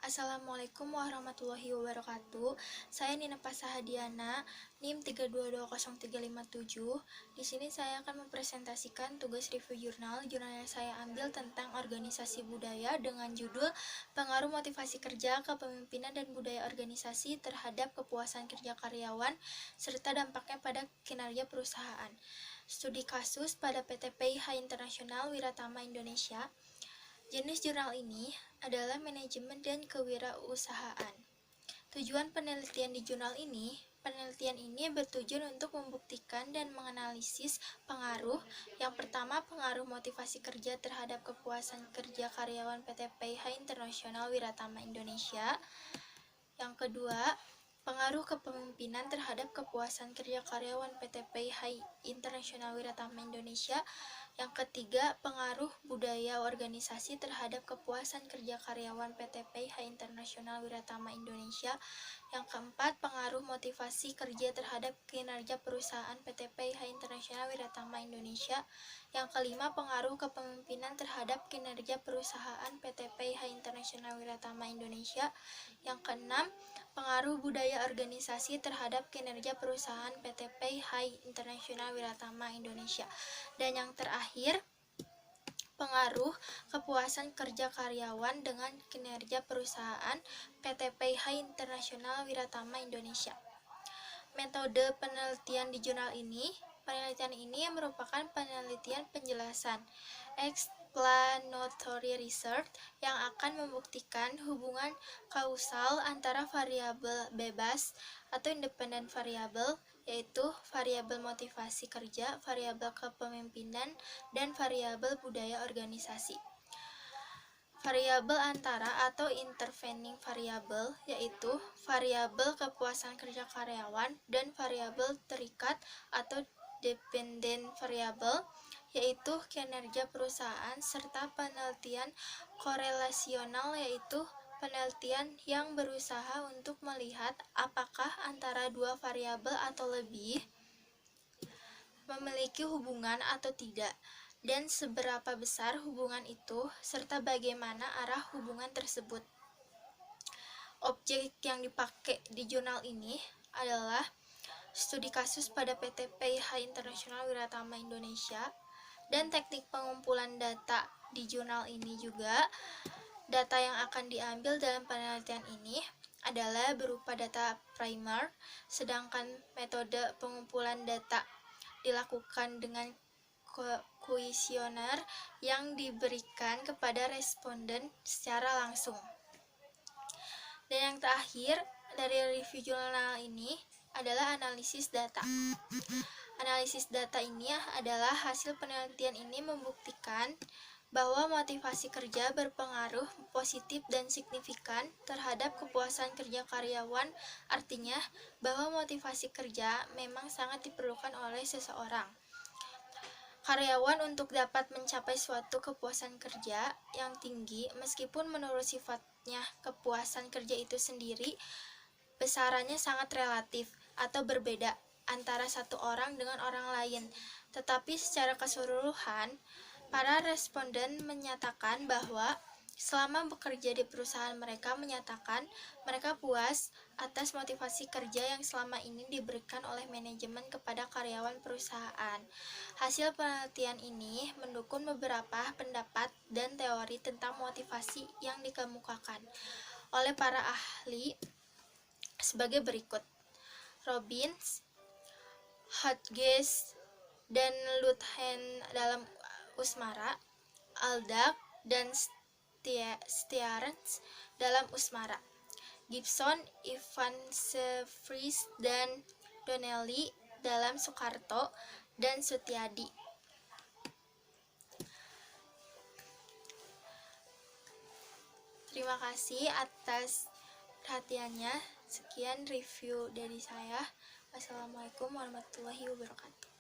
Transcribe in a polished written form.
Assalamualaikum warahmatullahi wabarakatuh. Saya Nina Pasahadiana, NIM 3220357. Di sini saya akan mempresentasikan tugas review jurnal. Jurnal yang saya ambil tentang organisasi budaya dengan judul Pengaruh Motivasi Kerja, Kepemimpinan dan Budaya Organisasi terhadap Kepuasan Kerja Karyawan serta dampaknya pada kinerja perusahaan. Studi kasus pada PT PIH Internasional Wiratama Indonesia. Jenis jurnal ini adalah manajemen dan kewirausahaan. Tujuan penelitian di jurnal ini, penelitian ini bertujuan untuk membuktikan dan menganalisis pengaruh. Yang pertama, pengaruh motivasi kerja terhadap kepuasan kerja karyawan PT PIH Internasional Wiratama Indonesia. Yang kedua, pengaruh kepemimpinan terhadap kepuasan kerja karyawan PT PIH Internasional Wiratama Indonesia. Yang ketiga, pengaruh budaya organisasi terhadap kepuasan kerja karyawan PT PIH Internasional Wiratama Indonesia. Yang keempat, pengaruh motivasi kerja terhadap kinerja perusahaan PT PIH Internasional Wiratama Indonesia. Yang kelima, pengaruh kepemimpinan terhadap kinerja perusahaan PT PIH Internasional Wiratama Indonesia. Yang keenam, pengaruh budaya organisasi terhadap kinerja perusahaan PT PIH Internasional Wiratama Indonesia. Dan yang terakhir, pengaruh kepuasan kerja karyawan dengan kinerja perusahaan PT PIH Internasional Wiratama Indonesia. Metode penelitian di jurnal ini, penelitian ini merupakan penelitian penjelasan explanatory research yang akan membuktikan hubungan kausal antara variabel bebas atau independent variable, yaitu variabel motivasi kerja, variabel kepemimpinan, dan variabel budaya organisasi. Variabel antara atau intervening variable, yaitu variabel kepuasan kerja karyawan, dan variabel terikat atau dependent variable, yaitu kinerja perusahaan, serta penelitian korelasional, yaitu penelitian yang berusaha untuk melihat apakah antara dua variabel atau lebih memiliki hubungan atau tidak, dan seberapa besar hubungan itu, serta bagaimana arah hubungan tersebut. Objek yang dipakai di jurnal ini adalah studi kasus pada PT PIH Internasional Wiratama Indonesia, dan teknik pengumpulan data di jurnal ini juga. Data yang akan diambil dalam penelitian ini adalah berupa data primer, sedangkan metode pengumpulan data dilakukan dengan kuesioner yang diberikan kepada responden secara langsung. Dan yang terakhir dari review jurnal ini adalah analisis data. Analisis data ini adalah hasil penelitian ini membuktikan bahwa motivasi kerja berpengaruh positif dan signifikan terhadap kepuasan kerja karyawan. Artinya bahwa motivasi kerja memang sangat diperlukan oleh seseorang karyawan untuk dapat mencapai suatu kepuasan kerja yang tinggi. Meskipun menurut sifatnya kepuasan kerja itu sendiri besarannya sangat relatif atau berbeda antara satu orang dengan orang lain, tetapi secara keseluruhan para responden menyatakan bahwa selama bekerja di perusahaan mereka menyatakan mereka puas atas motivasi kerja yang selama ini diberikan oleh manajemen kepada karyawan perusahaan. Hasil penelitian ini mendukung beberapa pendapat dan teori tentang motivasi yang dikemukakan oleh para ahli sebagai berikut. Robbins, Hodges, dan Luthen dalam Usmara, Aldag, dan Stearns dalam Usmara, Gibson, Ivansevries, dan Donnelly dalam Soekarto dan Sutiadi. Terima kasih atas perhatiannya. Sekian review dari saya. Wassalamualaikum warahmatullahi wabarakatuh.